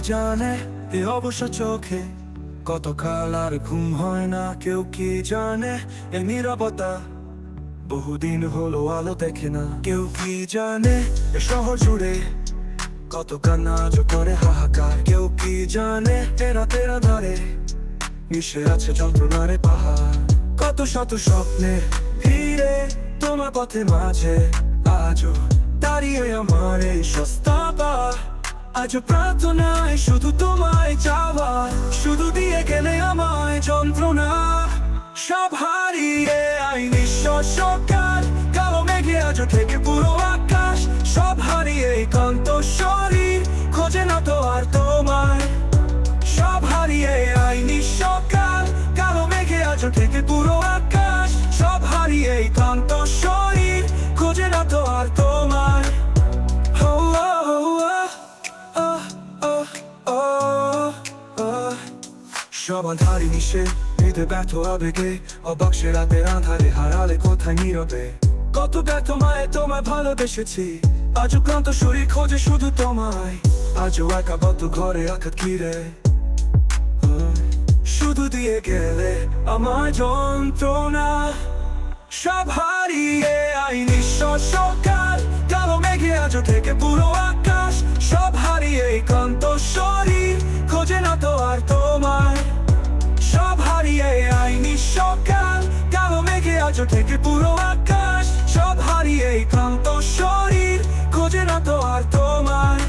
জানে এ অবশ্য চোখে কতকাল আর ঘুম হয় না, কেউ কি জানে এ নীরবতা বহুদিন হলো আলো দেখে না, কেউ কি জানে এ শহর জুড়ে কত কান্না আজ করে হাহাকার, কেউ কি জানে তেরা তেরা ধারে মিশে আছে যন্ত্রণারে পাহাড়, কত শত স্বপ্নে ভিড়ে তোমার পথে মাঝে আজও দাঁড়িয়ে আমার এই সস্তা পা, আজ প্রার্থনায় শুধু তোমায় চাওয়া, শুধু দিয়ে গেলে আমায় যন্ত্রণা, সব হারিয়ে আই নিঃশ্বাস সকাল, কালো মেঘে আজ থেকে পুরো আকাশ, সব হারিয়ে কান্ত শরীর খোঁজে না তো আর তোমায়, সব হারিয়ে আই নিঃসকাল, কালো মেঘে আজ থেকে পুরো আকাশ, সব হারিয়ে কান্ত শরীর খোঁজে না তো আর তোমায়। সব আধারি মিশে হৃদয় ব্যর্থ আবেগে, অবাক সে রাতের আধারে হারালে কোথায় নীরবে, কত ব্যর্থ মায়ে তোমায় ভালোবেসেছি, আজও ক্লান্ত শরীর খোঁজে শুধু তোমায়, আজও একাবদ্ধ ঘরে আঘাত ঘিরে শুধু দিয়ে গেলে আমার যন্ত্রণা, সব হারিয়ে আই নিঃশ্বাস সকাল, কালো মেঘে আজ থেকে পুরো আকাশ, সব হারিয়ে কান্ত শরীর খোঁজে না তো আর তোমায়, সব হারিয়ে আই নিঃসকাল, কালো মেঘে আজ থেকে পুরো আকাশ, সব হারিয়ে ক্লান্ত শরীর খোঁজে না তো আর তোমায়।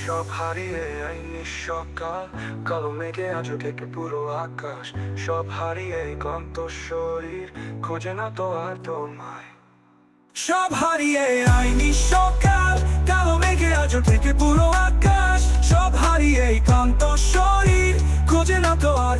সব হারিয়ে আই নিঃসকাল, কালো মেঘে আজ থেকে পুরো আকাশ, সব হারিয়ে ক্লান্ত শরীর খোঁজে না তো আর তোমায়, সব হারিয়ে আই নিঃসকাল, কালো মেঘে আজ থেকে পুরো আকাশ, সব হারিয়ে ক্লান্ত শরীর খোঁজে না তো আর